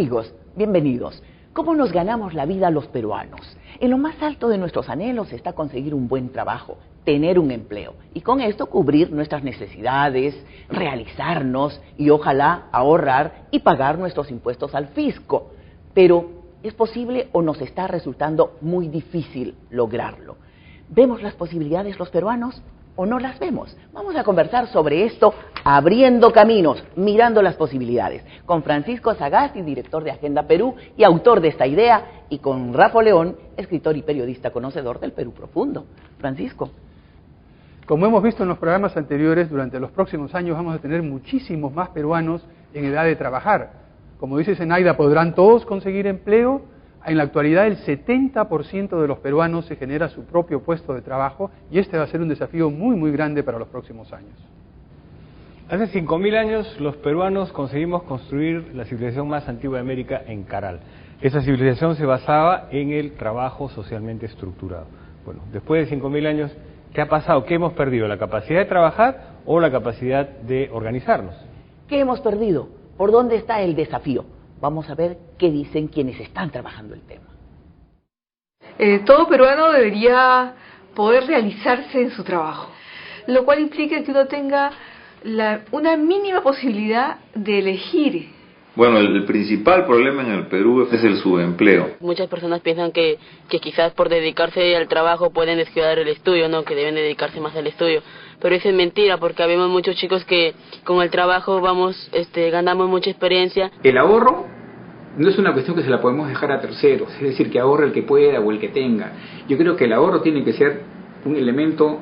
Amigos, bienvenidos. ¿Cómo nos ganamos la vida los peruanos? En lo más alto de nuestros anhelos está conseguir un buen trabajo, tener un empleo y con esto cubrir nuestras necesidades, realizarnos y ojalá ahorrar y pagar nuestros impuestos al fisco. Pero ¿es posible o nos está resultando muy difícil lograrlo? ¿Vemos las posibilidades los peruanos o no las vemos? Vamos a conversar sobre esto, abriendo caminos, mirando las posibilidades, con Francisco Sagasti, director de Agenda Perú y autor de esta idea, y con Rafa León, escritor y periodista conocedor del Perú profundo. Francisco. Como hemos visto en los programas anteriores, durante los próximos años vamos a tener muchísimos más peruanos en edad de trabajar. Como dice Zenaida, ¿podrán todos conseguir empleo? En la actualidad el 70% de los peruanos se genera su propio puesto de trabajo y este va a ser un desafío muy grande para los próximos años. Hace 5.000 años los peruanos conseguimos construir la civilización más antigua de América en Caral. Esa civilización se basaba en el trabajo socialmente estructurado. Bueno, después de 5.000 años, ¿qué ha pasado? ¿Qué hemos perdido? ¿La capacidad de trabajar o la capacidad de organizarnos? ¿Qué hemos perdido? ¿Por dónde está el desafío? Vamos a ver qué dicen quienes están trabajando el tema. Todo peruano debería poder realizarse en su trabajo, lo cual implica que uno tenga una mínima posibilidad de elegir. Bueno, el principal problema en el Perú es el subempleo. Muchas personas piensan que quizás por dedicarse al trabajo pueden descuidar el estudio, ¿no? Que deben dedicarse más al estudio. Pero eso es mentira, porque habemos muchos chicos que con el trabajo ganamos mucha experiencia. El ahorro no es una cuestión que se la podemos dejar a terceros, es decir, que ahorre el que pueda o el que tenga. Yo creo que el ahorro tiene que ser un elemento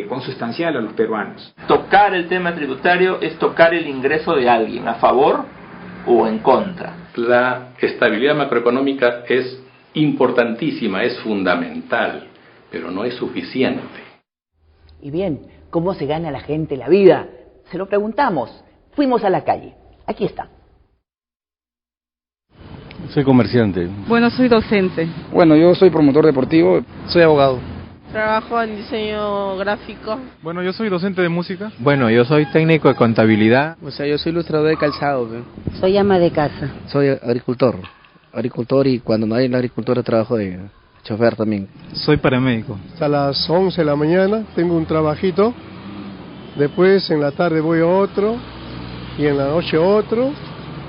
consustancial a los peruanos. Tocar el tema tributario es tocar el ingreso de alguien, a favor o en contra. La estabilidad macroeconómica es importantísima, es fundamental, pero no es suficiente. Y bien, ¿cómo se gana la gente la vida? Se lo preguntamos. Fuimos a la calle. Aquí está. Soy comerciante. Bueno, soy docente. Bueno, yo soy promotor deportivo. Soy abogado. Trabajo en diseño gráfico. Bueno, yo soy docente de música. Bueno, yo soy técnico de contabilidad. O sea, yo soy ilustrador de calzado. Soy ama de casa. Soy agricultor y cuando no hay la agricultura trabajo de chofer también. Soy paramédico. A las 11 de la mañana tengo un trabajito, después en la tarde voy a otro y en la noche otro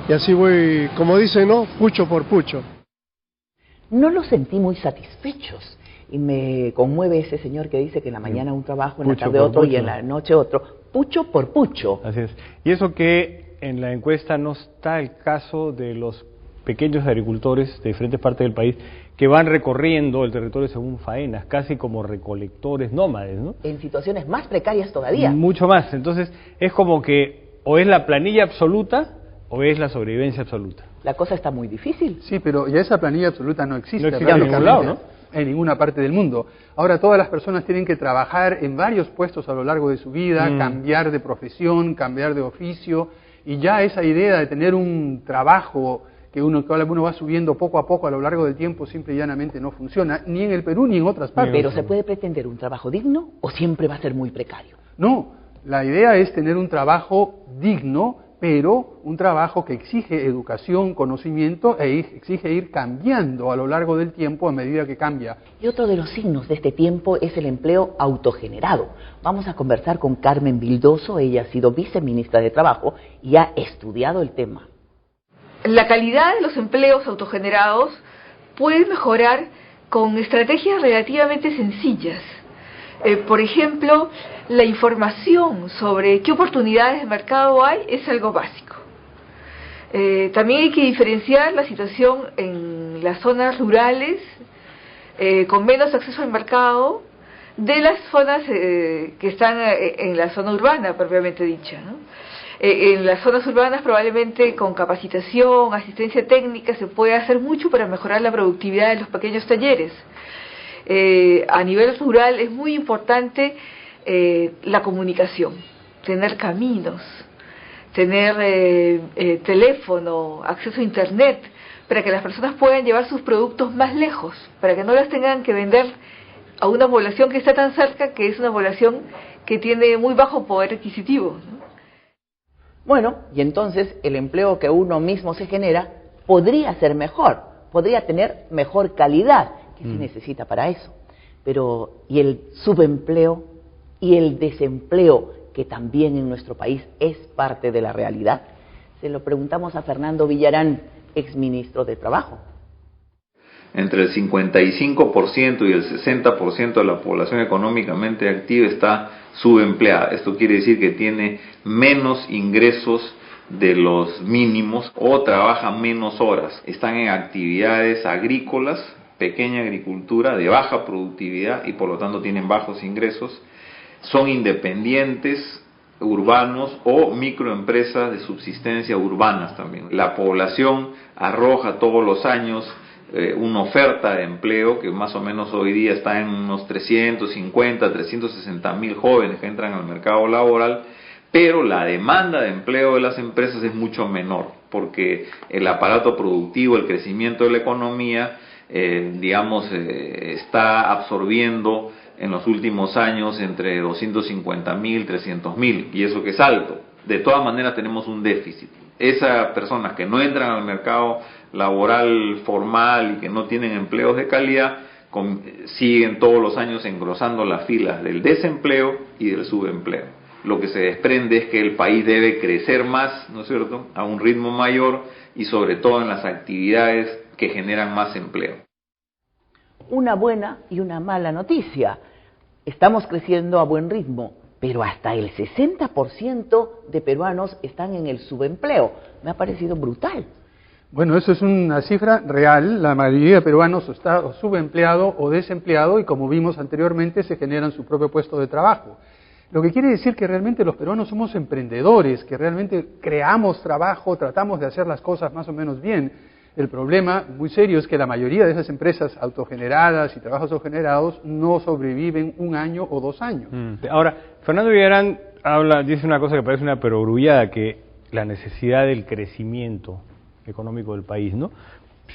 y así voy, como dicen, ¿no? Pucho por pucho. No los sentí muy satisfechos y me conmueve ese señor que dice que en la mañana un trabajo, en la tarde otro y en la noche otro. Pucho por pucho. Así es. Y eso que en la encuesta no está el caso de los pequeños agricultores de diferentes partes del país que van recorriendo el territorio según faenas, casi como recolectores nómades, ¿no? En situaciones más precarias todavía. Mucho más. Entonces, es como que o es la planilla absoluta o es la sobrevivencia absoluta. La cosa está muy difícil. Sí, pero ya esa planilla absoluta no existe. No existe en ningún lado, ¿no? En ninguna parte del mundo. Ahora todas las personas tienen que trabajar en varios puestos a lo largo de su vida, cambiar de profesión, cambiar de oficio, y ya esa idea de tener un trabajo que uno va subiendo poco a poco a lo largo del tiempo simple y llanamente no funciona, ni en el Perú ni en otras partes. ¿Pero se puede pretender un trabajo digno o siempre va a ser muy precario? No, la idea es tener un trabajo digno, pero un trabajo que exige educación, conocimiento e exige ir cambiando a lo largo del tiempo a medida que cambia. Y otro de los signos de este tiempo es el empleo autogenerado. Vamos a conversar con Carmen Vildoso, ella ha sido viceministra de Trabajo y ha estudiado el tema. La calidad de los empleos autogenerados puede mejorar con estrategias relativamente sencillas. Por ejemplo, la información sobre qué oportunidades de mercado hay es algo básico. También hay que diferenciar la situación en las zonas rurales con menos acceso al mercado de las zonas que están en la zona urbana propiamente dicha, ¿no? En las zonas urbanas probablemente con capacitación, asistencia técnica se puede hacer mucho para mejorar la productividad de los pequeños talleres. A nivel rural es muy importante la comunicación, tener caminos, tener teléfono, acceso a internet, para que las personas puedan llevar sus productos más lejos, para que no las tengan que vender a una población que está tan cerca, que es una población que tiene muy bajo poder adquisitivo, ¿no? Bueno, y entonces el empleo que uno mismo se genera podría ser mejor, podría tener mejor calidad, que se necesita para eso. Pero, ¿y el subempleo y el desempleo, que también en nuestro país es parte de la realidad? Se lo preguntamos a Fernando Villarán, exministro de Trabajo. Entre el 55% y el 60% de la población económicamente activa está subempleada. Esto quiere decir que tiene menos ingresos de los mínimos o trabaja menos horas. Están en actividades agrícolas, pequeña agricultura de baja productividad y por lo tanto tienen bajos ingresos. Son independientes urbanos o microempresas de subsistencia urbanas también. La población arroja todos los años una oferta de empleo que más o menos hoy día está en unos 350, 360 mil jóvenes que entran al mercado laboral, pero la demanda de empleo de las empresas es mucho menor, porque el aparato productivo, el crecimiento de la economía, está absorbiendo en los últimos años entre 250.000, 300.000, y eso que es alto. De todas maneras tenemos un déficit. Esas personas que no entran al mercado laboral formal y que no tienen empleos de calidad, siguen todos los años engrosando las filas del desempleo y del subempleo. Lo que se desprende es que el país debe crecer más, ¿no es cierto?, a un ritmo mayor y sobre todo en las actividades que generan más empleo. Una buena y una mala noticia. Estamos creciendo a buen ritmo, pero hasta el 60% de peruanos están en el subempleo. Me ha parecido brutal. Bueno, eso es una cifra real. La mayoría de peruanos está subempleado o desempleado y, como vimos anteriormente, se generan su propio puesto de trabajo. Lo que quiere decir que realmente los peruanos somos emprendedores, que realmente creamos trabajo, tratamos de hacer las cosas más o menos bien. El problema muy serio es que la mayoría de esas empresas autogeneradas y trabajos autogenerados no sobreviven 1 año o 2 años. Ahora, Fernando Villarán dice una cosa que parece una perogrullada, que la necesidad del crecimiento económico del país, ¿no?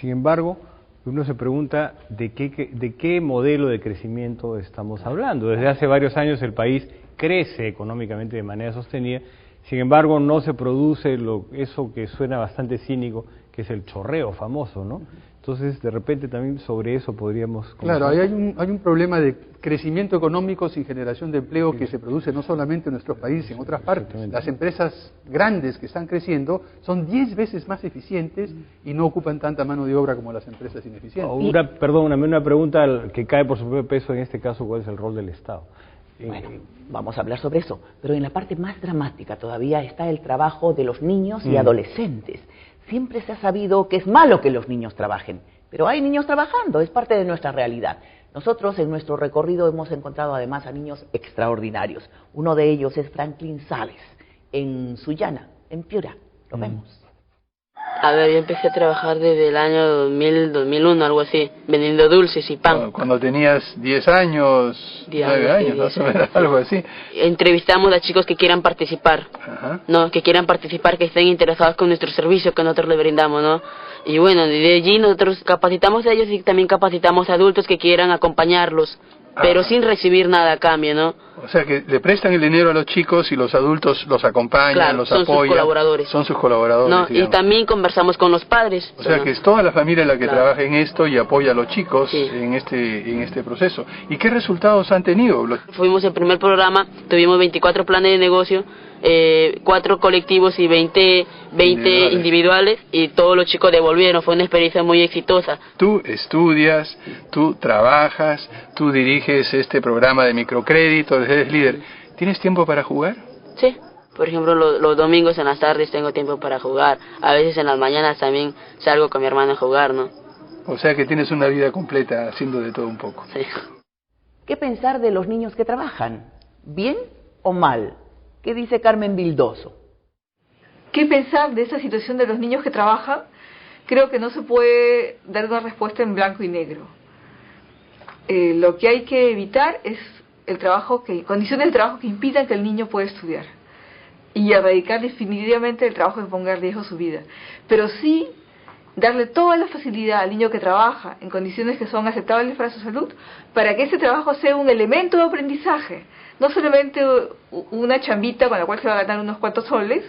Sin embargo, uno se pregunta de qué modelo de crecimiento estamos hablando. Desde hace varios años el país crece económicamente de manera sostenida, sin embargo no se produce eso que suena bastante cínico, que es el chorreo famoso, ¿no? Entonces, de repente también sobre eso podríamos... Claro, hay un problema de crecimiento económico sin generación de empleo que se produce no solamente en nuestro país, en otras partes. Las empresas grandes que están creciendo son 10 veces más eficientes y no ocupan tanta mano de obra como las empresas ineficientes. Perdóname, una pregunta que cae por su propio peso en este caso, ¿cuál es el rol del Estado? Bueno, vamos a hablar sobre eso, pero en la parte más dramática todavía está el trabajo de los niños y adolescentes. Siempre se ha sabido que es malo que los niños trabajen, pero hay niños trabajando, es parte de nuestra realidad. Nosotros en nuestro recorrido hemos encontrado además a niños extraordinarios. Uno de ellos es Franklin Sales, en Sullana, en Piura. Lo vemos. A ver, yo empecé a trabajar desde el año 2000, 2001, algo así, vendiendo dulces y pan. Cuando tenías 10 años, 9 años, más o menos, algo así. Entrevistamos a chicos que quieran participar, ¿no? Que quieran participar, que estén interesados con nuestro servicio que nosotros les brindamos, ¿no? Y bueno, de allí nosotros capacitamos a ellos y también capacitamos a adultos que quieran acompañarlos, pero sin recibir nada a cambio, ¿no? O sea que le prestan el dinero a los chicos y los adultos los acompañan, claro, los son apoyan. Sus colaboradores. Son sus colaboradores. No, y también conversamos con los padres. O sea que es toda la familia la que trabaja en esto y apoya a los chicos en este proceso. ¿Y qué resultados han tenido? Fuimos el primer programa, tuvimos 24 planes de negocio, 4 colectivos y 20 individuales, y todos los chicos devolvieron. Fue una experiencia muy exitosa. Tú estudias, tú trabajas, tú diriges este programa de microcrédito, eres líder. ¿Tienes tiempo para jugar? Sí, por ejemplo los domingos en las tardes tengo tiempo para jugar, a veces en las mañanas también salgo con mi hermano a jugar, ¿no? O sea que tienes una vida completa haciendo de todo un poco. Sí. ¿Qué pensar de los niños que trabajan? ¿Bien o mal? ¿Qué dice Carmen Vildoso? ¿Qué pensar de esa situación de los niños que trabajan? Creo que no se puede dar una respuesta en blanco y negro. Lo que hay que evitar es condiciones de trabajo que impidan que el niño pueda estudiar, y erradicar definitivamente el trabajo que ponga en riesgo su vida. Pero sí darle toda la facilidad al niño que trabaja en condiciones que son aceptables para su salud, para que ese trabajo sea un elemento de aprendizaje, no solamente una chambita con la cual se va a ganar unos cuantos soles,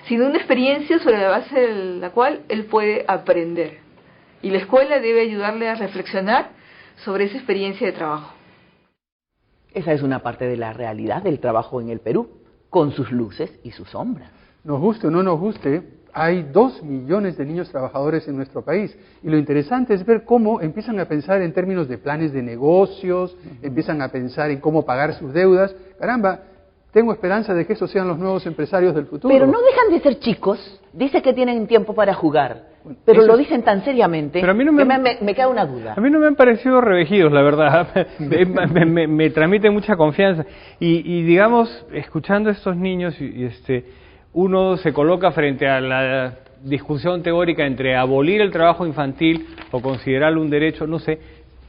sino una experiencia sobre la base de la cual él puede aprender. Y la escuela debe ayudarle a reflexionar sobre esa experiencia de trabajo. Esa es una parte de la realidad del trabajo en el Perú, con sus luces y sus sombras. Nos guste o no nos guste, hay 2 millones de niños trabajadores en nuestro país. Y lo interesante es ver cómo empiezan a pensar en términos de planes de negocios, empiezan a pensar en cómo pagar sus deudas. Caramba, tengo esperanza de que esos sean los nuevos empresarios del futuro. Pero no dejan de ser chicos. Dice que tienen tiempo para jugar. Pero lo dicen tan seriamente pero a mí no que me queda una duda. A mí no me han parecido revejidos, la verdad. me transmite mucha confianza. Y digamos, escuchando a estos niños, uno se coloca frente a la discusión teórica entre abolir el trabajo infantil o considerarlo un derecho, no sé,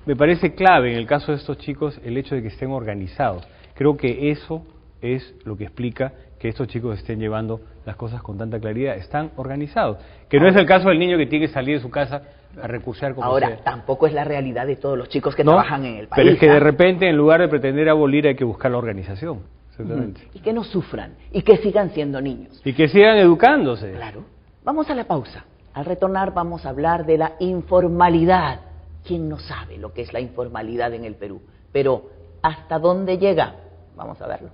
me parece clave en el caso de estos chicos el hecho de que estén organizados. Creo que eso es lo que explica que estos chicos estén llevando las cosas con tanta claridad, están organizados. Que no es el caso del niño que tiene que salir de su casa a recursear como Ahora, sea. tampoco es la realidad de todos los chicos que trabajan en el país. Pero es que de repente, en lugar de pretender abolir, hay que buscar la organización. Y que no sufran, y que sigan siendo niños. Y que sigan educándose. Claro. Vamos a la pausa. Al retornar vamos a hablar de la informalidad. ¿Quién no sabe lo que es la informalidad en el Perú? Pero, ¿hasta dónde llega? Vamos a verlo.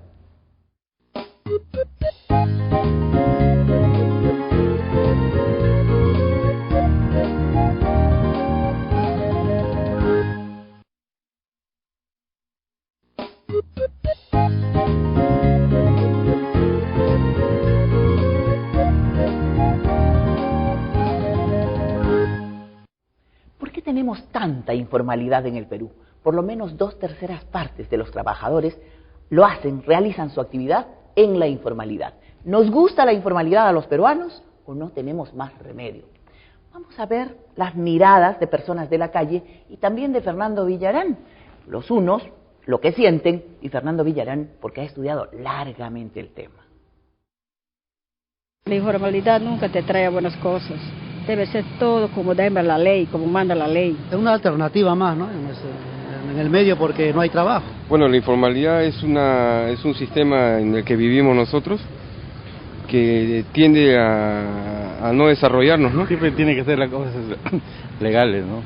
¿Por qué tenemos tanta informalidad en el Perú? Por lo menos 2/3 partes de los trabajadores realizan su actividad en la informalidad. ¿Nos gusta la informalidad a los peruanos o no tenemos más remedio? Vamos a ver las miradas de personas de la calle y también de Fernando Villarán. Los unos, lo que sienten, y Fernando Villarán, porque ha estudiado largamente el tema. La informalidad nunca te trae buenas cosas. Debe ser todo como debe la ley, como manda la ley. Es una alternativa más, ¿no? En el medio, porque no hay trabajo. Bueno, la informalidad es un sistema en el que vivimos nosotros que tiende a no desarrollarnos, ¿no? Siempre tiene que ser las cosas legales, ¿no?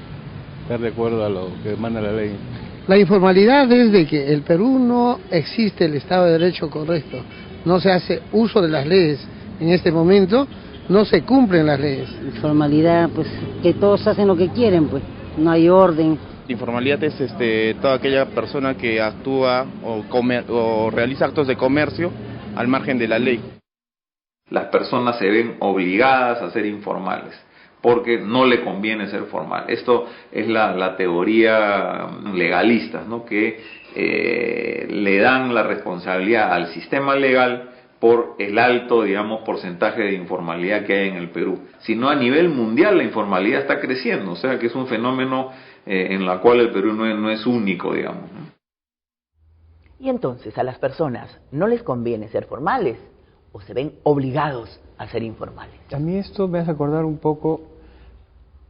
Estar de acuerdo a lo que manda la ley. La informalidad es de que el Perú no existe el Estado de Derecho correcto. No se hace uso de las leyes en este momento, no se cumplen las leyes. Informalidad, pues que todos hacen lo que quieren, pues no hay orden. Informalidad es toda aquella persona que actúa o realiza actos de comercio al margen de la ley. Las personas se ven obligadas a ser informales porque no le conviene ser formal. Esto es la teoría legalista, ¿no? Que le dan la responsabilidad al sistema legal por el alto, digamos, porcentaje de informalidad que hay en el Perú. Sino a nivel mundial la informalidad está creciendo, o sea que es un fenómeno en la cual el Perú no es único, digamos, ¿no? Y entonces a las personas no les conviene ser formales o se ven obligados a ser informales. A mí esto me hace acordar un poco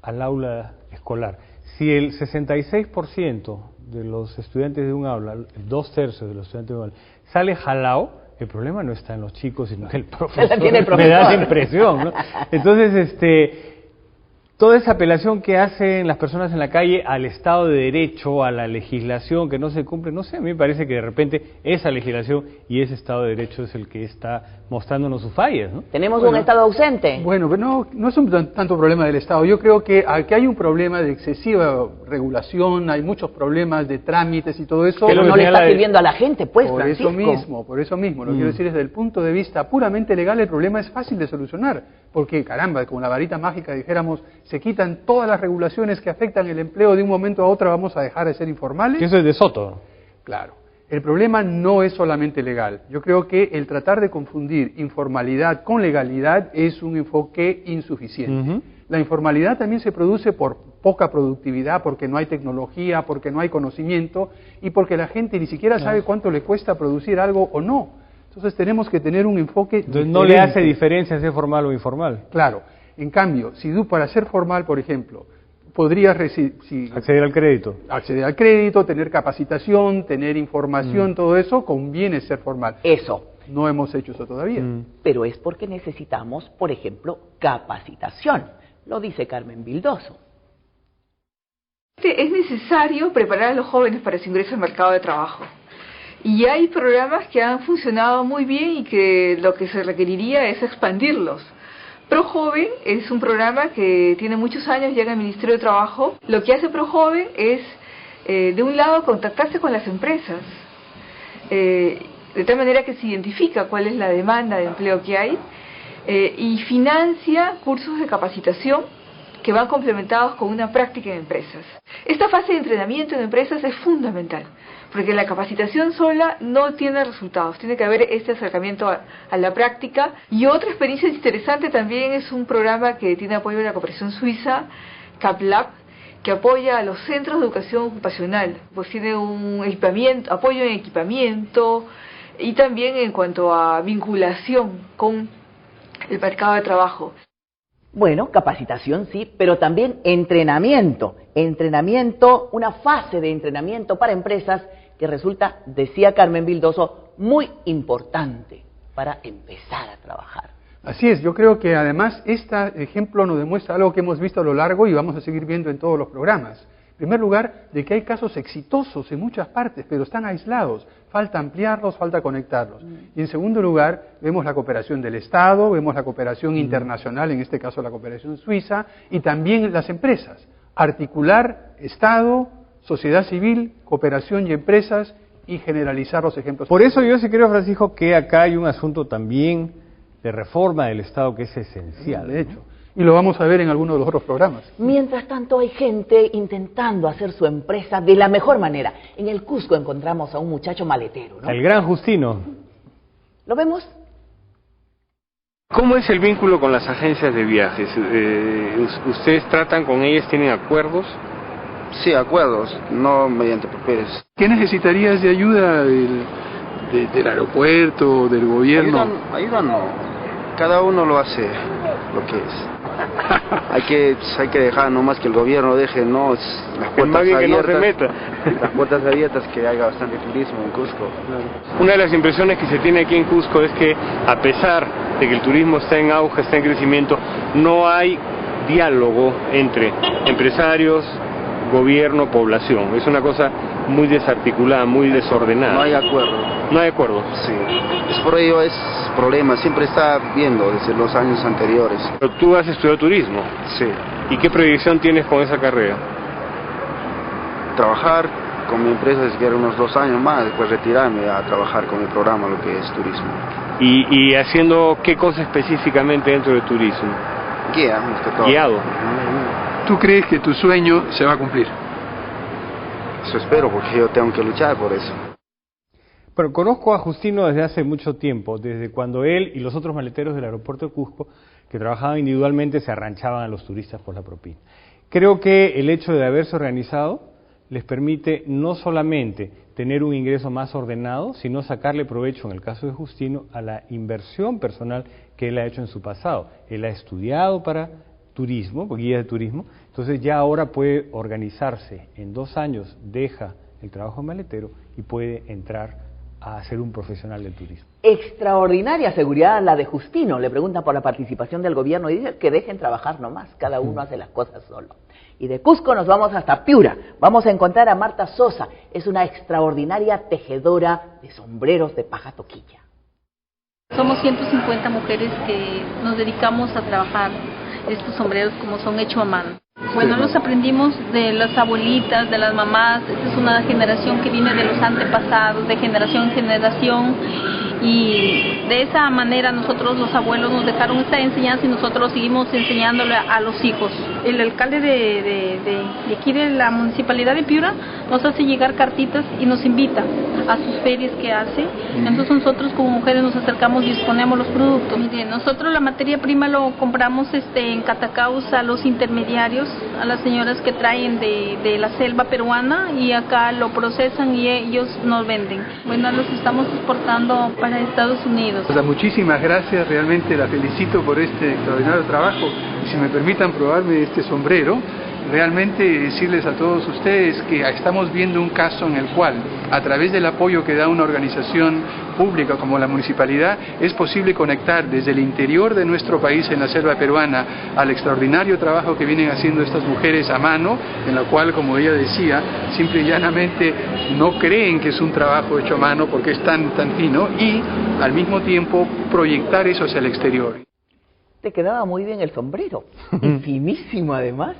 al aula escolar. Si el 66% de los estudiantes de un aula, 2/3 de los estudiantes de un aula, sale jalao, el problema no está en los chicos, sino que el profesor, me da la impresión, ¿no? Entonces, toda esa apelación que hacen las personas en la calle al Estado de Derecho, a la legislación que no se cumple, no sé, a mí me parece que de repente esa legislación y ese Estado de Derecho es el que está mostrándonos sus fallas, ¿no? ¿Tenemos un Estado ausente? Bueno, pero no es un tanto problema del Estado. Yo creo que aquí hay un problema de excesiva regulación, hay muchos problemas de trámites y todo eso. Pero no le está sirviendo a la gente, pues, por Francisco. Por eso mismo, lo quiero decir desde el punto de vista puramente legal, el problema es fácil de solucionar, porque caramba, con la varita mágica dijéramos, se quitan todas las regulaciones que afectan el empleo de un momento a otro, vamos a dejar de ser informales. Eso es de Soto. Claro. El problema no es solamente legal. Yo creo que el tratar de confundir informalidad con legalidad es un enfoque insuficiente. La informalidad también se produce por poca productividad, porque no hay tecnología, porque no hay conocimiento y porque la gente ni siquiera sabe cuánto le cuesta producir algo o no. Entonces tenemos que tener un enfoque Entonces no le hace diferencia ser formal o informal. Claro. En cambio, si tú para ser formal, por ejemplo, podrías acceder al crédito. Acceder al crédito, tener capacitación, tener información, todo eso, conviene ser formal. Eso. No hemos hecho eso todavía. Pero es porque necesitamos, por ejemplo, capacitación. Lo dice Carmen Vildoso. Es necesario preparar a los jóvenes para su ingreso al mercado de trabajo. Y hay programas que han funcionado muy bien y que lo que se requeriría es expandirlos. ProJoven es un programa que tiene muchos años ya en el Ministerio de Trabajo. Lo que hace ProJoven es, de un lado, contactarse con las empresas, de tal manera que se identifica cuál es la demanda de empleo que hay, y financia cursos de capacitación que van complementados con una práctica en empresas. Esta fase de entrenamiento en empresas es fundamental, porque la capacitación sola no tiene resultados, tiene que haber este acercamiento a la práctica. Y otra experiencia interesante también es un programa que tiene apoyo de la cooperación suiza, CapLab, que apoya a los centros de educación ocupacional, pues tiene un equipamiento, apoyo en equipamiento y también en cuanto a vinculación con el mercado de trabajo. Bueno, capacitación sí, pero también entrenamiento. Entrenamiento, una fase de entrenamiento para empresas que resulta, decía Carmen Vildoso, muy importante para empezar a trabajar. Así es, yo creo que además este ejemplo nos demuestra algo que hemos visto a lo largo y vamos a seguir viendo en todos los programas. En primer lugar, de que hay casos exitosos en muchas partes, pero están aislados. Falta ampliarlos, falta conectarlos. Y en segundo lugar, vemos la cooperación del Estado, vemos la cooperación internacional, en este caso la cooperación suiza, y también las empresas. Articular Estado, sociedad civil, cooperación y empresas, y generalizar los ejemplos. Por eso yo sí creo, Francisco, que acá hay un asunto también de reforma del Estado que es esencial. De hecho. Y lo vamos a ver en alguno de los otros programas. Mientras tanto, hay gente intentando hacer su empresa de la mejor manera. En el Cusco encontramos a un muchacho maletero, ¿no? El gran Justino. ¿Lo vemos? ¿Cómo es el vínculo con las agencias de viajes? ¿Ustedes tratan con ellas, tienen acuerdos? Sí, acuerdos, no mediante papeles. ¿Qué necesitarías de ayuda del aeropuerto, del gobierno? Ayuda no. Cada uno lo hace lo que es. hay que dejar nomás que el gobierno deje las puertas abiertas, que no se meta. Las puertas abiertas, que haya bastante turismo en Cusco. Una de las impresiones que se tiene aquí en Cusco es que, a pesar de que el turismo está en auge, está en crecimiento, no hay diálogo entre empresarios, gobierno, población. Es una cosa muy desarticulada, muy desordenada. No hay acuerdo. No hay acuerdo. Sí. Es por ello es problema, siempre está viendo desde los años anteriores. Pero tú has estudiado turismo. Sí. ¿Y qué proyección tienes con esa carrera? Trabajar con mi empresa, si quiero unos 2 años más, después retirarme a trabajar con el programa, lo que es turismo. ¿Y haciendo qué cosa específicamente dentro de turismo? Guía, más que todo. Guiado. ¿Tú crees que tu sueño se va a cumplir? Eso espero, porque yo tengo que luchar por eso. Pero conozco a Justino desde hace mucho tiempo, desde cuando él y los otros maleteros del aeropuerto de Cusco, que trabajaban individualmente, se arranchaban a los turistas por la propina. Creo que el hecho de haberse organizado les permite no solamente tener un ingreso más ordenado, sino sacarle provecho, en el caso de Justino, a la inversión personal que él ha hecho en su pasado. Él ha estudiado para turismo, guía de turismo, entonces ya ahora puede organizarse. En 2 años deja el trabajo maletero y puede entrar a ser un profesional del turismo. Extraordinaria seguridad la de Justino. Le preguntan por la participación del gobierno y dice que dejen trabajar nomás, cada uno hace las cosas solo. Y de Cusco nos vamos hasta Piura. Vamos a encontrar a Marta Sosa, es una extraordinaria tejedora de sombreros de paja toquilla. Somos 150 mujeres que nos dedicamos a trabajar estos sombreros como son hechos a mano. Bueno, los aprendimos de las abuelitas, de las mamás. Esta es una generación que viene de los antepasados, de generación en generación, y de esa manera nosotros, los abuelos, nos dejaron esta enseñanza y nosotros seguimos enseñándole a los hijos. El alcalde de aquí de la municipalidad de Piura nos hace llegar cartitas y nos invita a sus ferias que hace. Entonces nosotros como mujeres nos acercamos y exponemos los productos. Mire, nosotros la materia prima lo compramos en Catacaos a los intermediarios, a las señoras que traen de la selva peruana, y acá lo procesan y ellos nos venden. Bueno, los estamos exportando para Estados Unidos. Muchísimas gracias, realmente la felicito por este extraordinario trabajo. Y si me permitan probarme este sombrero, realmente decirles a todos ustedes que estamos viendo un caso en el cual, a través del apoyo que da una organización pública como la municipalidad, es posible conectar desde el interior de nuestro país, en la selva peruana, al extraordinario trabajo que vienen haciendo estas mujeres a mano, en la cual, como ella decía, simple y llanamente no creen que es un trabajo hecho a mano porque es tan fino, y al mismo tiempo proyectar eso hacia el exterior. Te quedaba muy bien el sombrero, y finísimo además.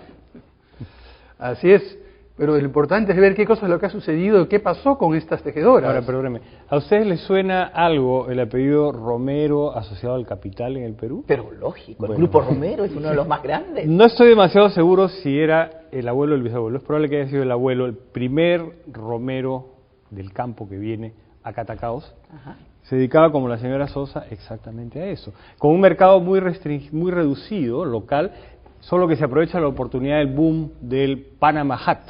Así es, pero lo importante es ver qué cosa es lo que ha sucedido, qué pasó con estas tejedoras. Ahora, perdóneme, ¿a ustedes les suena algo el apellido Romero asociado al capital en el Perú? Pero lógico, el Grupo Romero es uno de los más grandes. No estoy demasiado seguro si era el abuelo o el bisabuelo, es probable que haya sido el abuelo, el primer Romero del campo que viene a Catacaos. Ajá. Se dedicaba, como la señora Sosa, exactamente a eso, con un mercado muy reducido, local, solo que se aprovecha la oportunidad del boom del Panama Hat.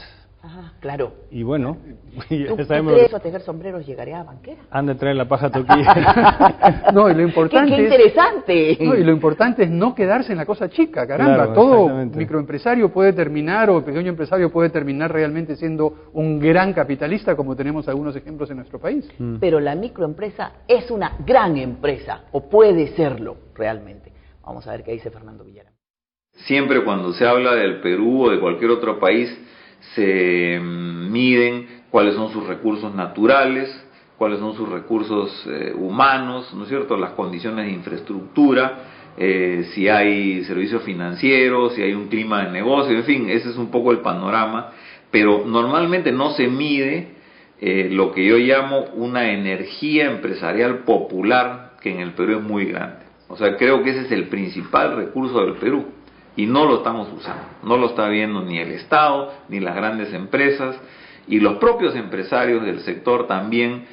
Ajá, claro. Y bueno, ¿Tú sabemos crees que a tejer sombreros llegaría a banquera? Anda a traer la paja toquilla. No, y lo importante ¡Qué interesante! No, y lo importante es no quedarse en la cosa chica, caramba. Claro, todo microempresario puede terminar, o pequeño empresario puede terminar realmente siendo un gran capitalista, como tenemos algunos ejemplos en nuestro país. Pero la microempresa es una gran empresa, o puede serlo realmente. Vamos a ver qué dice Fernando Villarán. Siempre cuando se habla del Perú o de cualquier otro país, se miden cuáles son sus recursos naturales, cuáles son sus recursos humanos, ¿no es cierto?, las condiciones de infraestructura, si hay servicios financieros, si hay un clima de negocio, en fin, ese es un poco el panorama, pero normalmente no se mide lo que yo llamo una energía empresarial popular, que en el Perú es muy grande. O sea, creo que ese es el principal recurso del Perú. Y no lo estamos usando, no lo está viendo ni el Estado, ni las grandes empresas, y los propios empresarios del sector también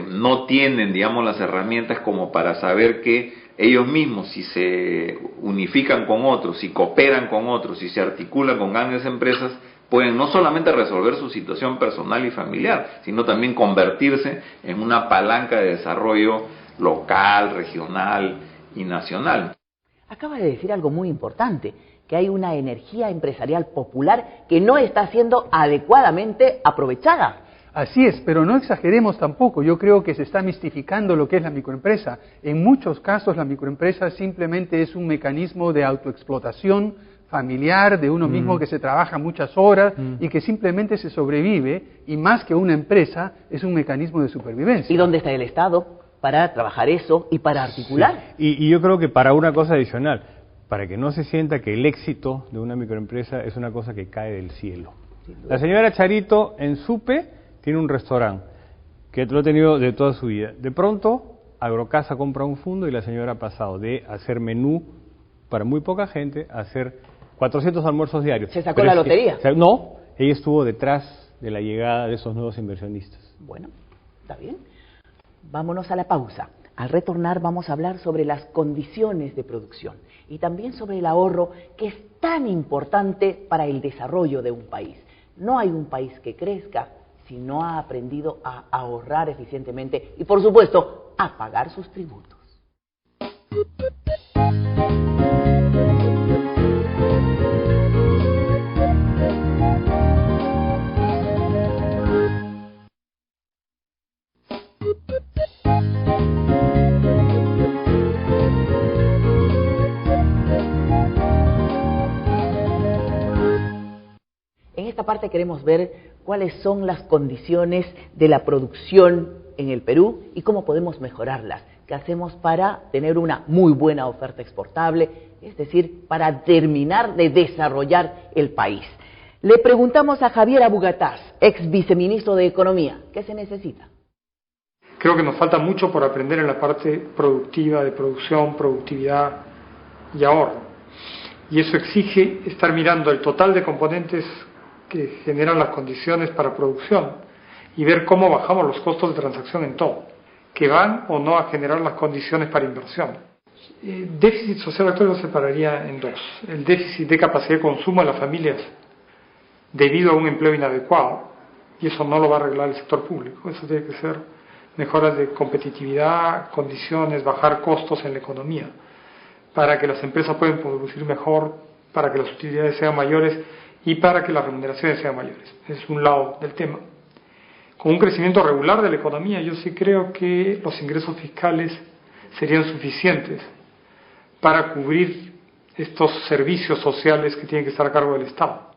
no tienen, digamos, las herramientas como para saber que ellos mismos, si se unifican con otros, si cooperan con otros, si se articulan con grandes empresas, pueden no solamente resolver su situación personal y familiar, sino también convertirse en una palanca de desarrollo local, regional y nacional. Acaba de decir algo muy importante, que hay una energía empresarial popular que no está siendo adecuadamente aprovechada. Así es, pero no exageremos tampoco. Yo creo que se está mistificando lo que es la microempresa. En muchos casos la microempresa simplemente es un mecanismo de autoexplotación familiar, de uno mismo que se trabaja muchas horas y que simplemente se sobrevive, y más que una empresa, es un mecanismo de supervivencia. ¿Y dónde está el Estado para trabajar eso y para articular? Sí. Y yo creo que para una cosa adicional, para que no se sienta que el éxito de una microempresa es una cosa que cae del cielo. La señora Charito en Supe tiene un restaurante que lo ha tenido de toda su vida. De pronto, Agrocasa compra un fondo y la señora ha pasado de hacer menú para muy poca gente a hacer 400 almuerzos diarios. ¿Se sacó la lotería? No, ella estuvo detrás de la llegada de esos nuevos inversionistas. Bueno, está bien. Vámonos a la pausa. Al retornar vamos a hablar sobre las condiciones de producción y también sobre el ahorro, que es tan importante para el desarrollo de un país. No hay un país que crezca si no ha aprendido a ahorrar eficientemente y, por supuesto, a pagar sus tributos. En esta parte queremos ver cuáles son las condiciones de la producción en el Perú y cómo podemos mejorarlas. ¿Qué hacemos para tener una muy buena oferta exportable? Es decir, para terminar de desarrollar el país. Le preguntamos a Javier Abugataz, ex viceministro de Economía, ¿qué se necesita? Creo que nos falta mucho por aprender en la parte productiva, de producción, productividad y ahorro. Y eso exige estar mirando el total de componentes que generan las condiciones para producción y ver cómo bajamos los costos de transacción en todo, que van o no a generar las condiciones para inversión. El déficit social actual lo separaría en dos. El déficit de capacidad de consumo de las familias debido a un empleo inadecuado, y eso no lo va a arreglar el sector público. Eso tiene que ser mejoras de competitividad, condiciones, bajar costos en la economía, para que las empresas puedan producir mejor, para que las utilidades sean mayores y para que las remuneraciones sean mayores. Es un lado del tema. Con un crecimiento regular de la economía, yo sí creo que los ingresos fiscales serían suficientes para cubrir estos servicios sociales que tienen que estar a cargo del Estado.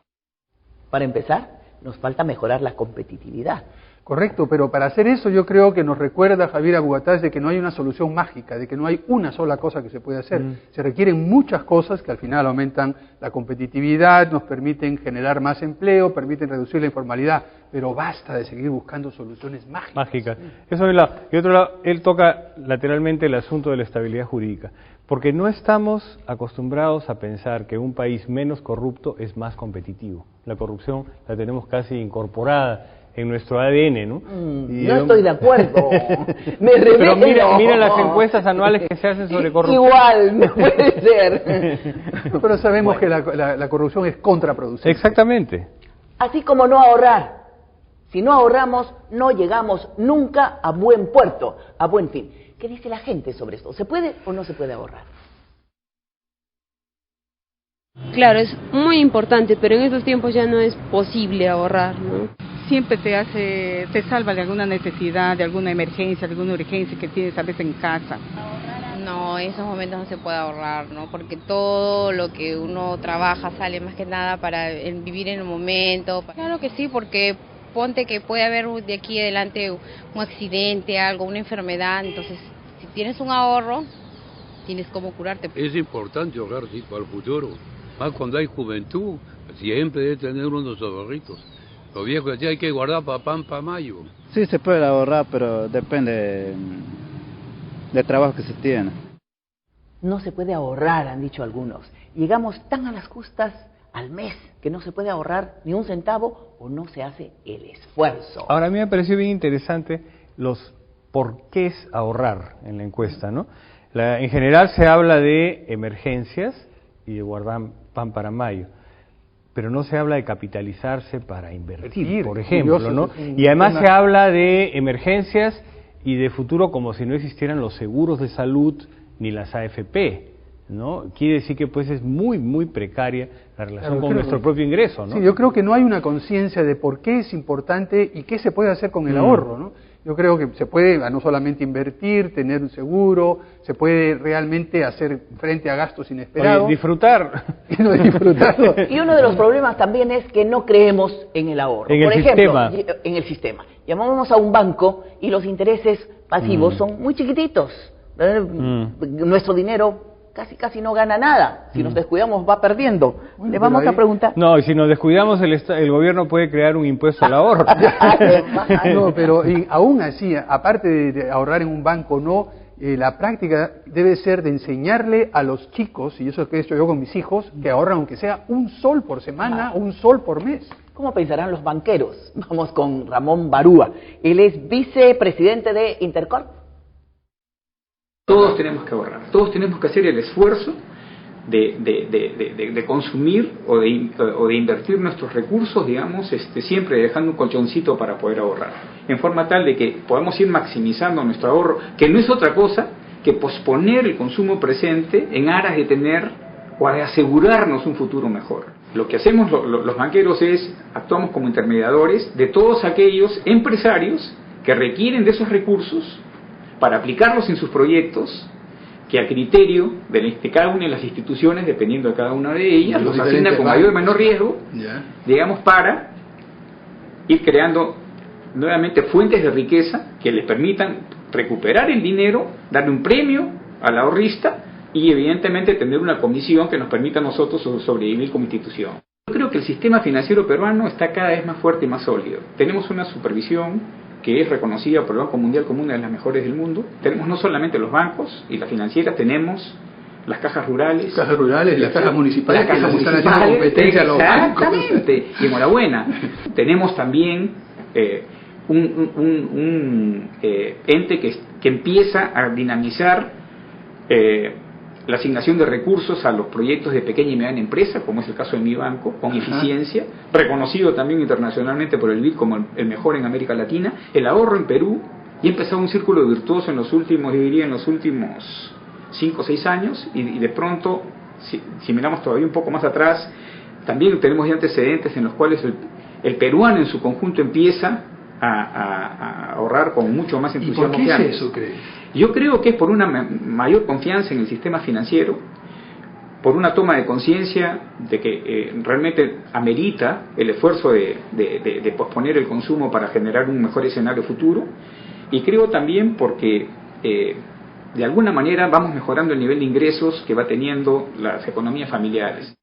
Para empezar, nos falta mejorar la competitividad. Correcto, pero para hacer eso yo creo que nos recuerda Javier Abugataz de que no hay una solución mágica, de que no hay una sola cosa que se puede hacer. Se requieren muchas cosas que al final aumentan la competitividad, nos permiten generar más empleo, permiten reducir la informalidad, pero basta de seguir buscando soluciones mágicas. Eso de un lado. Y otro lado, él toca lateralmente el asunto de la estabilidad jurídica, porque no estamos acostumbrados a pensar que un país menos corrupto es más competitivo. La corrupción la tenemos casi incorporada en nuestro ADN, ¿no? No estoy de acuerdo. Me revelo. Pero mira las encuestas anuales que se hacen sobre corrupción. Igual, no puede ser. Pero sabemos que la corrupción es contraproducente. Exactamente. Así como no ahorrar. Si no ahorramos, no llegamos nunca a buen puerto, a buen fin. ¿Qué dice la gente sobre esto? ¿Se puede o no se puede ahorrar? Claro, es muy importante, pero en estos tiempos ya no es posible ahorrar, ¿no? Siempre te salva de alguna necesidad, de alguna emergencia, de alguna urgencia que tienes a veces en casa. No, en esos momentos no se puede ahorrar, ¿no? Porque todo lo que uno trabaja sale más que nada para vivir en el momento. Claro que sí, porque ponte que puede haber de aquí adelante un accidente, algo, una enfermedad, entonces si tienes un ahorro, tienes cómo curarte. Es importante ahorrar, sí, para el futuro. Más cuando hay juventud, siempre debe tener unos ahorritos. Los viejos ya hay que guardar para pan, para mayo. Sí, se puede ahorrar, pero depende del trabajo que se tiene. No se puede ahorrar, han dicho algunos. Llegamos tan a las justas al mes que no se puede ahorrar ni un centavo o no se hace el esfuerzo. Ahora, a mí me pareció bien interesante los porqués ahorrar en la encuesta, ¿no? En general se habla de emergencias y de guardar pan para mayo, pero no se habla de capitalizarse para invertir, por ejemplo, ¿no? Y además se habla de emergencias y de futuro como si no existieran los seguros de salud ni las AFP, ¿no? Quiere decir que pues es muy, muy precaria la relación con nuestro propio ingreso, ¿no? Sí, yo creo que no hay una conciencia de por qué es importante y qué se puede hacer con el ahorro, ¿no? Yo creo que se puede no solamente invertir, tener un seguro, se puede realmente hacer frente a gastos inesperados. Oye, disfrutar. Y uno de los problemas también es que no creemos en el ahorro. Por ejemplo, en el sistema. Llamamos a un banco y los intereses pasivos son muy chiquititos. Nuestro dinero casi no gana nada. Si nos descuidamos va perdiendo. Bueno, le vamos a preguntar. No, y si nos descuidamos el gobierno puede crear un impuesto al ahorro. No, pero aún así, aparte de ahorrar en un banco, la práctica debe ser de enseñarle a los chicos, y eso es lo que he hecho yo con mis hijos, que ahorran aunque sea un sol por semana, un sol por mes. ¿Cómo pensarán los banqueros? Vamos con Ramón Barúa. Él es vicepresidente de Intercorp. Todos tenemos que ahorrar, todos tenemos que hacer el esfuerzo de consumir o de invertir nuestros recursos, digamos, siempre dejando un colchoncito para poder ahorrar, en forma tal de que podamos ir maximizando nuestro ahorro, que no es otra cosa que posponer el consumo presente en aras de tener o de asegurarnos un futuro mejor. Lo que hacemos los banqueros es, actuamos como intermediadores de todos aquellos empresarios que requieren de esos recursos para aplicarlos en sus proyectos, que a criterio de cada una de las instituciones, dependiendo de cada una de ellas, los asigna con mayor o menor riesgo, digamos, para ir creando nuevamente fuentes de riqueza que les permitan recuperar el dinero, darle un premio al ahorrista y evidentemente tener una comisión que nos permita a nosotros sobrevivir como institución. Yo creo que el sistema financiero peruano está cada vez más fuerte y más sólido. Tenemos una supervisión que es reconocida por el Banco Mundial como una de las mejores del mundo. Tenemos no solamente los bancos y las financieras, tenemos las cajas rurales. Las cajas municipales, las cajas municipales están haciendo competencia a los bancos. Exactamente, y enhorabuena. Tenemos también un ente que empieza a dinamizar la asignación de recursos a los proyectos de pequeña y mediana empresa, como es el caso de mi banco, con eficiencia, reconocido también internacionalmente por el BID como el mejor en América Latina. El ahorro en Perú y ha empezado un círculo virtuoso en los últimos, yo diría, en los últimos 5 o 6 años, y de pronto, si miramos todavía un poco más atrás, también tenemos ya antecedentes en los cuales el peruano en su conjunto empieza a ahorrar con mucho más entusiasmo que antes. ¿Y por qué es eso, crees? Yo creo que es por una mayor confianza en el sistema financiero, por una toma de conciencia de que realmente amerita el esfuerzo de posponer el consumo para generar un mejor escenario futuro, y creo también porque de alguna manera vamos mejorando el nivel de ingresos que va teniendo las economías familiares.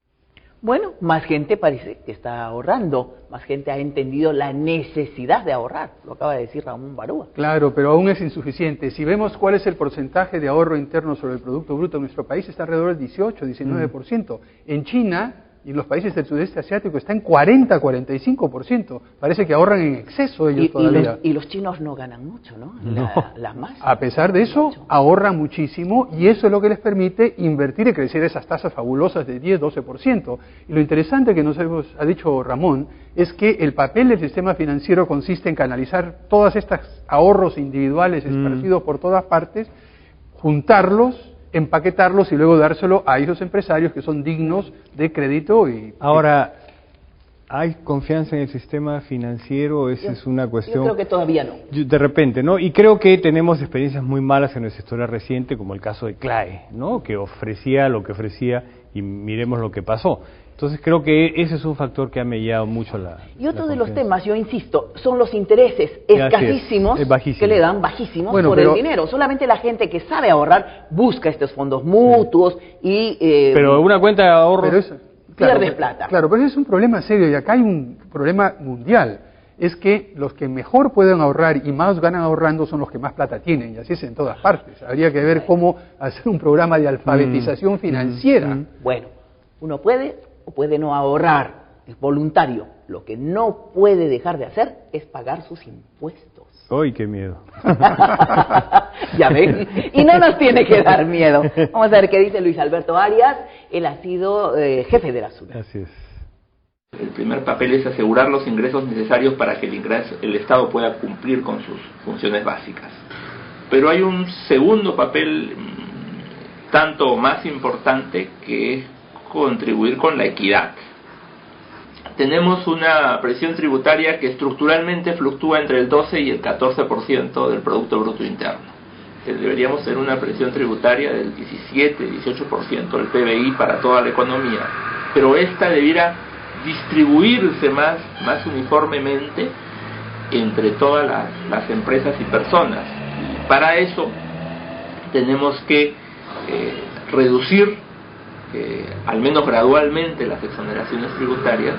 Bueno, más gente parece que está ahorrando, más gente ha entendido la necesidad de ahorrar, lo acaba de decir Ramón Barúa. Claro, pero aún es insuficiente. Si vemos cuál es el porcentaje de ahorro interno sobre el Producto Bruto en nuestro país, está alrededor del 18-19%. En China y en los países del sudeste asiático está en 40-45%. Parece que ahorran en exceso ellos todavía. Y los chinos no ganan mucho, ¿no? La masa. A pesar de eso, ahorran muchísimo, y eso es lo que les permite invertir y crecer esas tasas fabulosas de 10-12%. Y lo interesante que nos ha dicho Ramón es que el papel del sistema financiero consiste en canalizar todos estos ahorros individuales esparcidos por todas partes, juntarlos, empaquetarlos y luego dárselo a esos empresarios que son dignos de crédito. Ahora, ¿hay confianza en el sistema financiero? Esa es una cuestión. Yo creo que todavía no. De repente, ¿no? Y creo que tenemos experiencias muy malas en nuestra historia reciente, como el caso de CLAE, ¿no? Que ofrecía lo que ofrecía y miremos lo que pasó. Entonces creo que ese es un factor que ha mellado mucho la Y otro de los temas, yo insisto, son los intereses escasísimos que le dan bajísimos por el dinero. Solamente la gente que sabe ahorrar busca estos fondos mutuos y... pero una cuenta de ahorro... Pierdes plata. Claro, pero ese es un problema serio, y acá hay un problema mundial. Es que los que mejor pueden ahorrar y más ganan ahorrando son los que más plata tienen, y así es en todas partes. Habría que ver cómo hacer un programa de alfabetización financiera. Bueno, uno puede o puede no ahorrar, es voluntario. Lo que no puede dejar de hacer es pagar sus impuestos. ¡Ay, qué miedo! Ya ven, y no nos tiene que dar miedo. Vamos a ver qué dice Luis Alberto Arias. Él ha sido jefe de la SUNAT. Así es. El primer papel es asegurar los ingresos necesarios para que el Estado pueda cumplir con sus funciones básicas. Pero hay un segundo papel tanto más importante, que es contribuir con la equidad. Tenemos una presión tributaria que estructuralmente fluctúa entre el 12 y el 14% del Producto Bruto Interno. Deberíamos tener una presión tributaria del 17-18% del PBI para toda la economía, pero esta debiera distribuirse más uniformemente entre todas las empresas y personas. Y para eso tenemos que reducir al menos gradualmente las exoneraciones tributarias,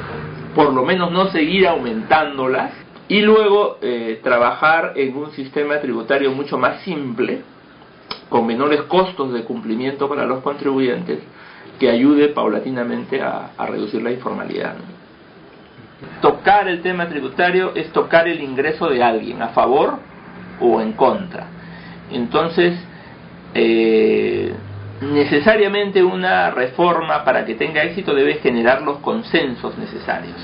por lo menos no seguir aumentándolas, y luego trabajar en un sistema tributario mucho más simple, con menores costos de cumplimiento para los contribuyentes, que ayude paulatinamente a reducir la informalidad, ¿no? Tocar el tema tributario es tocar el ingreso de alguien, a favor o en contra. Entonces, necesariamente una reforma, para que tenga éxito, debe generar los consensos necesarios,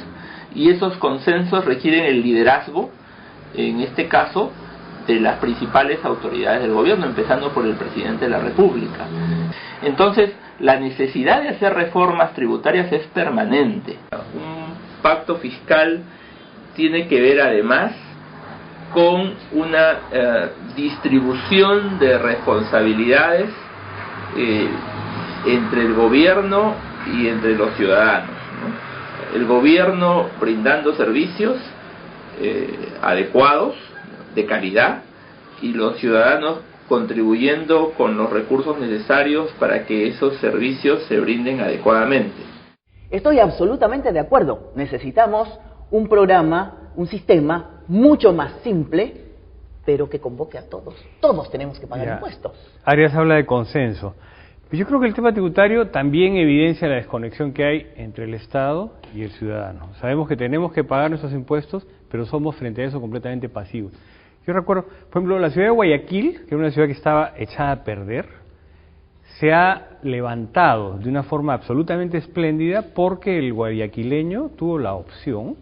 y esos consensos requieren el liderazgo, en este caso, de las principales autoridades del gobierno, empezando por el presidente de la República. Entonces, la necesidad de hacer reformas tributarias es permanente. Un pacto fiscal tiene que ver además con una distribución de responsabilidades entre el gobierno y entre los ciudadanos, ¿no? El gobierno brindando servicios adecuados, de calidad, y los ciudadanos contribuyendo con los recursos necesarios para que esos servicios se brinden adecuadamente. Estoy absolutamente de acuerdo. Necesitamos un programa, un sistema mucho más simple, pero que convoque a todos. Todos tenemos que pagar impuestos. Arias habla de consenso. Yo creo que el tema tributario también evidencia la desconexión que hay entre el Estado y el ciudadano. Sabemos que tenemos que pagar nuestros impuestos, pero somos frente a eso completamente pasivos. Yo recuerdo, por ejemplo, la ciudad de Guayaquil, que era una ciudad que estaba echada a perder, se ha levantado de una forma absolutamente espléndida porque el guayaquileño tuvo la opción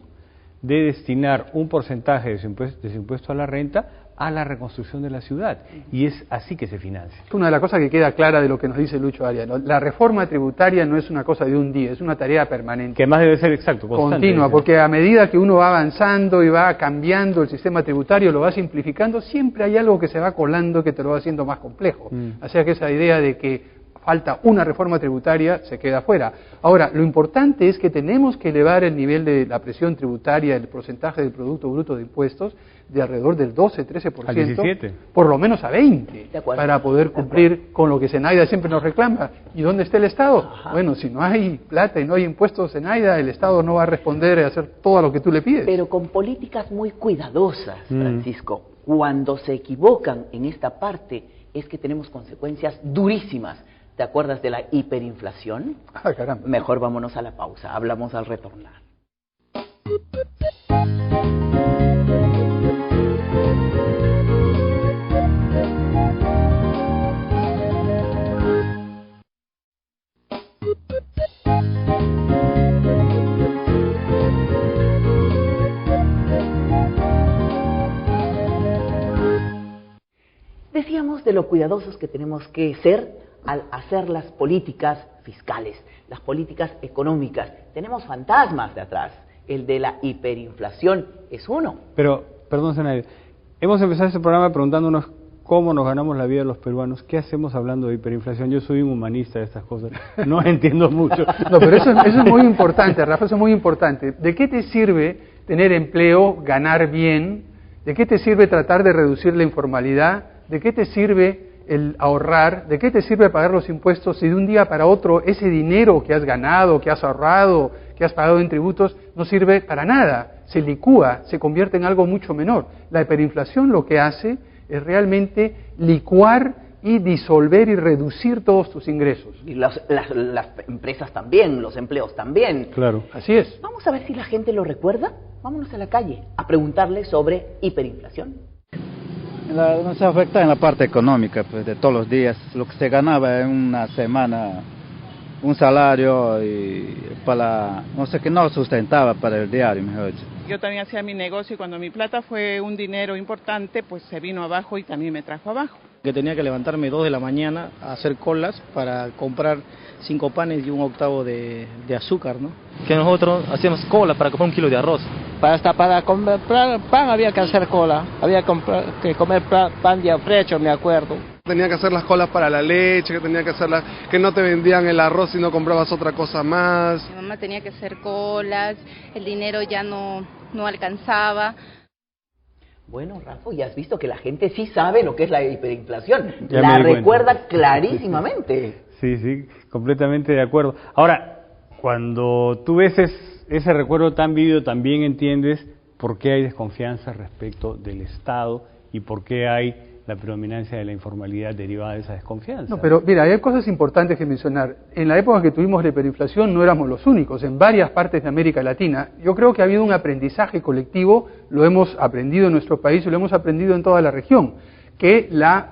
de destinar un porcentaje de su impuesto a la renta a la reconstrucción de la ciudad, y es así que se financia. Una de las cosas que queda clara de lo que nos dice Lucho Arias, ¿no? La reforma tributaria no es una cosa de un día, es una tarea permanente. Que además debe ser exacto, constante. Continua, porque a medida que uno va avanzando y va cambiando el sistema tributario, lo va simplificando, siempre hay algo que se va colando que te lo va haciendo más complejo. O sea que esa idea de que falta una reforma tributaria se queda fuera. Ahora, lo importante es que tenemos que elevar el nivel de la presión tributaria, el porcentaje del Producto Bruto de Impuestos, de alrededor del 12-13%, ¿Al 17? por lo menos a 20%, para poder cumplir con lo que Zenaida siempre nos reclama. ¿Y dónde está el Estado? Bueno, si no hay plata y no hay impuestos, Zenaida, el Estado no va a responder a hacer todo lo que tú le pides. Pero con políticas muy cuidadosas, Francisco. Cuando se equivocan en esta parte, es que tenemos consecuencias durísimas. ¿Te acuerdas de la hiperinflación? Ah, caramba. Mejor vámonos a la pausa, hablamos al retornar. Decíamos de lo cuidadosos que tenemos que ser al hacer las políticas fiscales, las políticas económicas. Tenemos fantasmas de atrás. El de la hiperinflación es uno. Pero, perdón, Zenaida, hemos empezado este programa preguntándonos cómo nos ganamos la vida los peruanos. ¿Qué hacemos hablando de hiperinflación? Yo soy un humanista de estas cosas, no entiendo mucho. No, pero eso es muy importante, Rafa, eso es muy importante. ¿De qué te sirve tener empleo, ganar bien? ¿De qué te sirve tratar de reducir la informalidad? ¿De qué te sirve el ahorrar? ¿De qué te sirve pagar los impuestos si de un día para otro ese dinero que has ganado, que has ahorrado, que has pagado en tributos, no sirve para nada? Se licúa, se convierte en algo mucho menor. La hiperinflación lo que hace es realmente licuar y disolver y reducir todos tus ingresos. Y las empresas también, los empleos también. Claro. Así es. Vamos a ver si la gente lo recuerda. Vámonos a la calle a preguntarle sobre hiperinflación. Nos afecta en la parte económica, pues, de todos los días. Lo que se ganaba en una semana, un salario, y para, no sé, que no sustentaba para el diario, mejor dicho. Yo también hacía mi negocio y cuando mi plata fue un dinero importante, pues se vino abajo y también me trajo abajo. Que tenía que levantarme 2 de la mañana a hacer colas para comprar 5 panes y un octavo de azúcar, ¿no? Que nosotros hacíamos cola para comprar 1 kilo de arroz. Para comprar pan había que hacer cola, había que comer pan de afrecho, me acuerdo. Tenía que hacer las colas para la leche, que no te vendían el arroz si no comprabas otra cosa más. Mi mamá tenía que hacer colas, el dinero ya no alcanzaba. Bueno, Rafa, ya has visto que la gente sí sabe lo que es la hiperinflación. Ya la recuerda clarísimamente. Sí, completamente de acuerdo. Ahora, cuando tú ves ese recuerdo tan vivido, también entiendes por qué hay desconfianza respecto del Estado y por qué hay la predominancia de la informalidad derivada de esa desconfianza. No, pero mira, hay cosas importantes que mencionar. En la época que tuvimos la hiperinflación no éramos los únicos. En varias partes de América Latina, yo creo que ha habido un aprendizaje colectivo, lo hemos aprendido en nuestro país y lo hemos aprendido en toda la región, que la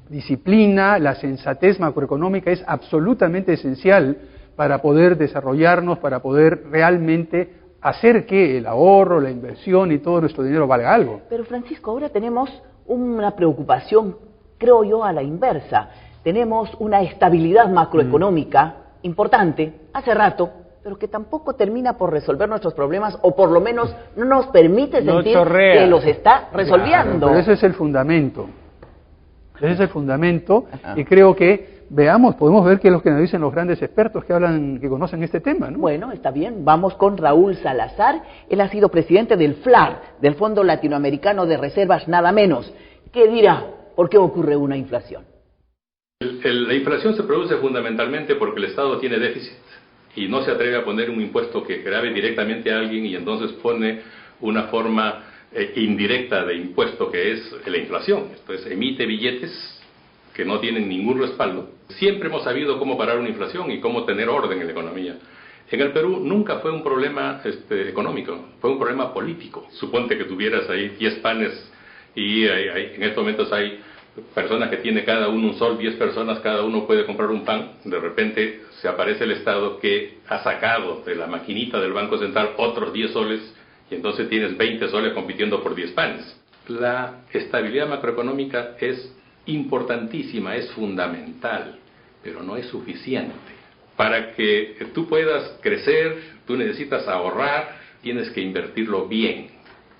disciplina, la sensatez macroeconómica es absolutamente esencial para poder desarrollarnos, para poder realmente hacer que el ahorro, la inversión y todo nuestro dinero valga algo. Pero Francisco, ahora tenemos una preocupación, creo yo, a la inversa. Tenemos una estabilidad macroeconómica importante, hace rato, pero que tampoco termina por resolver nuestros problemas, o por lo menos no nos permite sentir que los está resolviendo. Claro, pero ese es el fundamento. Ese es el fundamento, y creo que podemos ver qué es lo que nos dicen los grandes expertos que conocen este tema, ¿no? Bueno, está bien, vamos con Raúl Salazar. Él ha sido presidente del FLAR, del Fondo Latinoamericano de Reservas, nada menos. ¿Qué dirá? ¿Por qué ocurre una inflación? La inflación se produce fundamentalmente porque el Estado tiene déficit y no se atreve a poner un impuesto que grave directamente a alguien, y entonces pone una forma indirecta de impuesto que es la inflación. Entonces emite billetes que no tienen ningún respaldo. Siempre hemos sabido cómo parar una inflación y cómo tener orden en la economía. En el Perú nunca fue un problema económico, fue un problema político. Suponte que tuvieras ahí 10 panes y en estos momentos hay personas que tiene cada uno un sol, 10 personas, cada uno puede comprar un pan. De repente se aparece el Estado que ha sacado de la maquinita del Banco Central otros 10 soles, y entonces tienes 20 soles compitiendo por 10 panes. la estabilidad macroeconómica es importantísima, es fundamental, pero no es suficiente. Para que tú puedas crecer, tú necesitas ahorrar, tienes que invertirlo bien.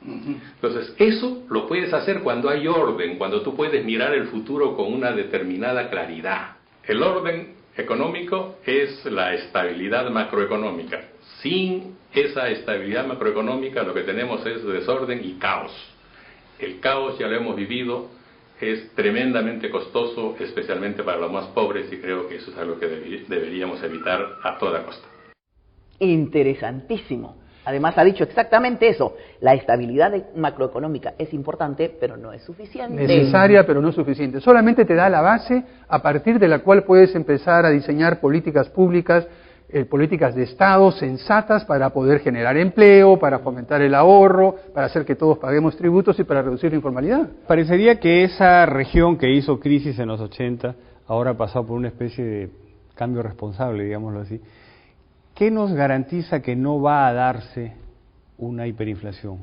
Entonces, eso lo puedes hacer cuando hay orden, cuando tú puedes mirar el futuro con una determinada claridad. El orden económico es la estabilidad macroeconómica. Sin esa estabilidad macroeconómica lo que tenemos es desorden y caos. El caos, ya lo hemos vivido, es tremendamente costoso, especialmente para los más pobres, y creo que eso es algo que deberíamos evitar a toda costa. Interesantísimo. Además ha dicho exactamente eso. La estabilidad macroeconómica es importante, pero no es suficiente. Necesaria, pero no suficiente. Solamente te da la base a partir de la cual puedes empezar a diseñar políticas públicas, políticas de Estado sensatas para poder generar empleo, para fomentar el ahorro, para hacer que todos paguemos tributos y para reducir la informalidad. Parecería que esa región que hizo crisis en los 80 ahora ha pasado por una especie de cambio responsable, digámoslo así. ¿Qué nos garantiza que no va a darse una hiperinflación?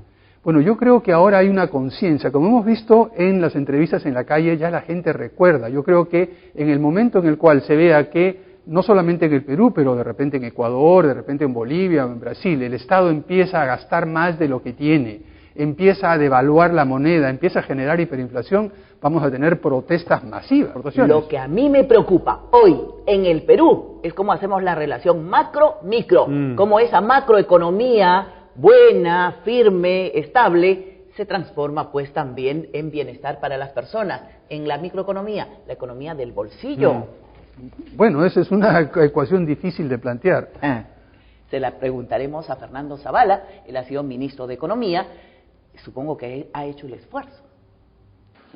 Bueno, yo creo que ahora hay una conciencia. Como hemos visto en las entrevistas en la calle, ya la gente recuerda. Yo creo que en el momento en el cual se vea que, no solamente en el Perú, pero de repente en Ecuador, de repente en Bolivia o en Brasil, el Estado empieza a gastar más de lo que tiene, empieza a devaluar la moneda, empieza a generar hiperinflación, vamos a tener protestas masivas. Lo que a mí me preocupa hoy en el Perú es cómo hacemos la relación macro-micro, cómo esa macroeconomía buena, firme, estable, se transforma pues también en bienestar para las personas, en la microeconomía, la economía del bolsillo. Bueno, esa es una ecuación difícil de plantear. Se la preguntaremos a Fernando Zavala, él ha sido ministro de Economía, supongo que él ha hecho el esfuerzo.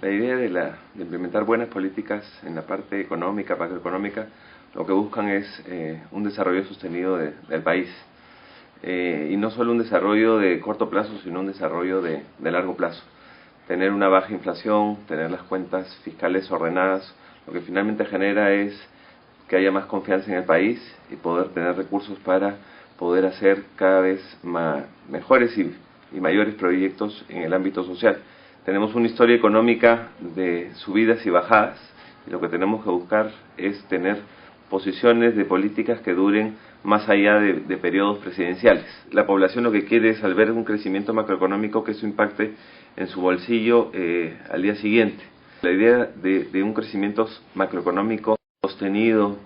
La idea de implementar buenas políticas en la parte económica, macroeconómica, lo que buscan es un desarrollo sostenido del país. Y no solo un desarrollo de corto plazo, sino un desarrollo de largo plazo. Tener una baja inflación, tener las cuentas fiscales ordenadas, lo que finalmente genera es que haya más confianza en el país y poder tener recursos para poder hacer cada vez mejores y mayores proyectos en el ámbito social. Tenemos una historia económica de subidas y bajadas, y lo que tenemos que buscar es tener posiciones de políticas que duren más allá de periodos presidenciales. La población lo que quiere es al ver un crecimiento macroeconómico que eso impacte en su bolsillo al día siguiente. La idea de un crecimiento macroeconómico sostenido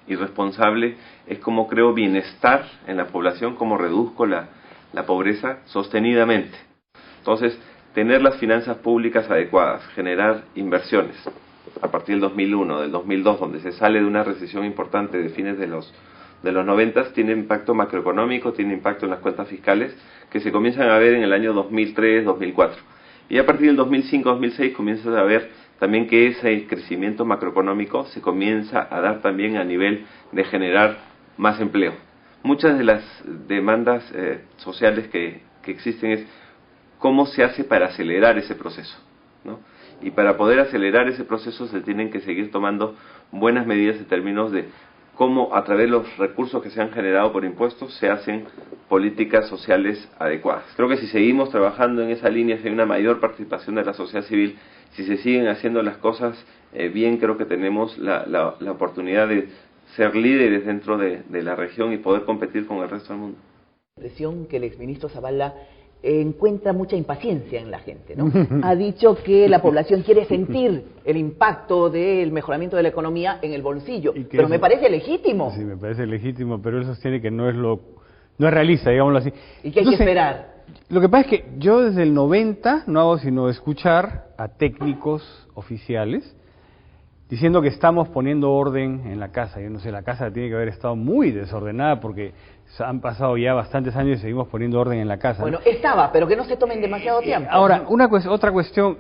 y responsable es como creo bienestar en la población, como reduzco la pobreza sostenidamente. Entonces, tener las finanzas públicas adecuadas, generar inversiones. A partir del 2001, del 2002, donde se sale de una recesión importante de fines de los 90, tiene impacto macroeconómico, tiene impacto en las cuentas fiscales, que se comienzan a ver en el año 2003, 2004. Y a partir del 2005, 2006 comienzas a ver también que ese crecimiento macroeconómico se comienza a dar también a nivel de generar más empleo. Muchas de las demandas sociales que existen es cómo se hace para acelerar ese proceso, ¿no? Y para poder acelerar ese proceso se tienen que seguir tomando buenas medidas en términos de cómo a través de los recursos que se han generado por impuestos se hacen políticas sociales adecuadas. Creo que si seguimos trabajando en esa línea, si hay una mayor participación de la sociedad civil, si se siguen haciendo las cosas bien, creo que tenemos la oportunidad de ser líderes dentro de la región y poder competir con el resto del mundo. La impresión que el exministro Zavala encuentra mucha impaciencia en la gente, ¿no? Ha dicho que la población quiere sentir el impacto del mejoramiento de la economía en el bolsillo, pero me parece legítimo. Sí, me parece legítimo, pero él sostiene que no es realista, digámoslo así. ¿Y qué hay que esperar? Lo que pasa es que yo desde el 90 no hago sino escuchar a técnicos oficiales diciendo que estamos poniendo orden en la casa. Yo no sé, la casa tiene que haber estado muy desordenada porque han pasado ya bastantes años y seguimos poniendo orden en la casa. Bueno, estaba, pero que no se tomen demasiado tiempo. Ahora, otra cuestión,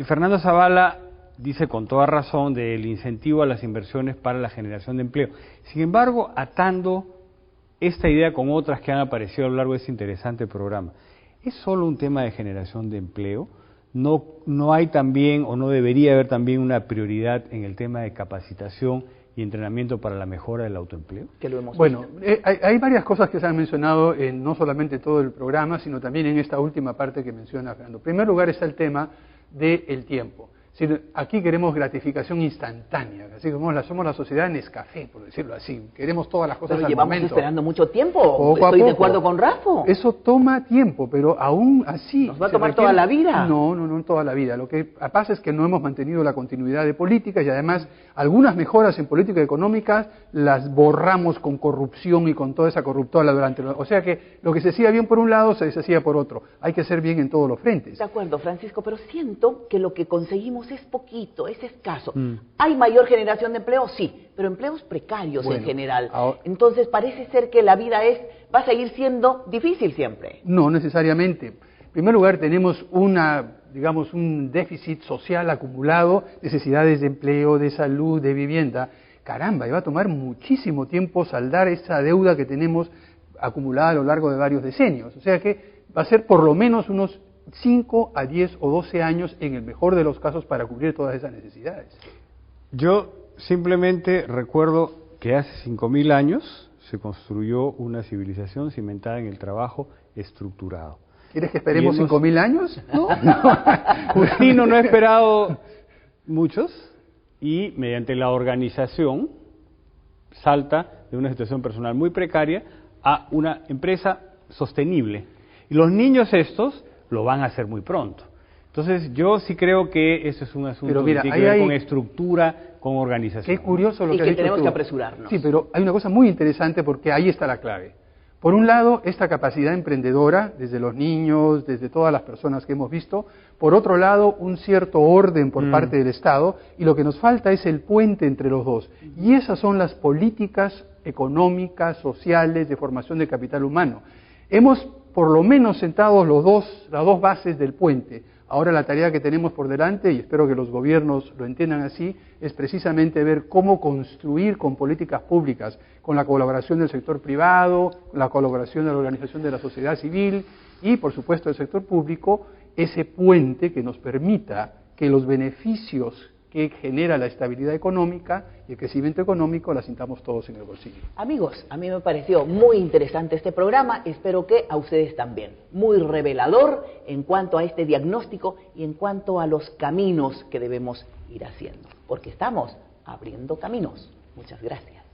Fernando Zavala dice con toda razón del incentivo a las inversiones para la generación de empleo. Sin embargo, atando esta idea con otras que han aparecido a lo largo de este interesante programa, ¿es solo un tema de generación de empleo? ¿No hay también, o no debería haber también una prioridad en el tema de capacitación y entrenamiento para la mejora del autoempleo? Que lo hemos Bueno, hay varias cosas que se han mencionado en no solamente todo el programa, sino también en esta última parte que menciona Fernando. En primer lugar está el tema del tiempo. Aquí queremos gratificación instantánea, así como somos la sociedad Nescafé, por decirlo así. Queremos todas las cosas pero al llevamos momento. esperando mucho tiempo. Poco Estoy a de poco. acuerdo con Rafa. Eso toma tiempo, pero aún así... ¿Nos va a tomar toda la vida? No toda la vida. Lo que pasa es que no hemos mantenido la continuidad de políticas y además algunas mejoras en política económica las borramos con corrupción y con toda esa corruptola durante... O sea que lo que se hacía bien por un lado se deshacía por otro. Hay que hacer bien en todos los frentes. De acuerdo, Francisco, pero siento que lo que conseguimos es poquito, es escaso. ¿Hay mayor generación de empleo? Sí, pero empleos precarios en general. Entonces parece ser que la vida va a seguir siendo difícil siempre. No necesariamente. En primer lugar, tenemos un déficit social acumulado, necesidades de empleo, de salud, de vivienda. Caramba, y va a tomar muchísimo tiempo saldar esa deuda que tenemos acumulada a lo largo de varios decenios. O sea que va a ser por lo menos unos 5 a 10 o 12 años en el mejor de los casos para cubrir todas esas necesidades. Yo simplemente recuerdo que hace 5.000 años se construyó una civilización cimentada en el trabajo estructurado. ¿Quieres que esperemos 5.000 años? No. Justino no ha esperado muchos y mediante la organización salta de una situación personal muy precaria a una empresa sostenible. Y los niños estos lo van a hacer muy pronto. Entonces yo sí creo que ese es un asunto que tiene que ver con estructura, con organización. Qué curioso lo que has dicho tenemos tú. que apresurarnos. Sí, pero hay una cosa muy interesante porque ahí está la clave. Por un lado, esta capacidad emprendedora, desde los niños, desde todas las personas que hemos visto. Por otro lado, un cierto orden por parte del Estado. Y lo que nos falta es el puente entre los dos. Y esas son las políticas económicas, sociales, de formación de capital humano. Hemos por lo menos sentado las dos bases del puente. Ahora la tarea que tenemos por delante, y espero que los gobiernos lo entiendan así, es precisamente ver cómo construir con políticas públicas, con la colaboración del sector privado, con la colaboración de la organización de la sociedad civil y, por supuesto, del sector público, ese puente que nos permita que los beneficios que genera la estabilidad económica y el crecimiento económico la sintamos todos en el bolsillo. Amigos, a mí me pareció muy interesante este programa, espero que a ustedes también. Muy revelador en cuanto a este diagnóstico y en cuanto a los caminos que debemos ir haciendo, porque estamos abriendo caminos. Muchas gracias.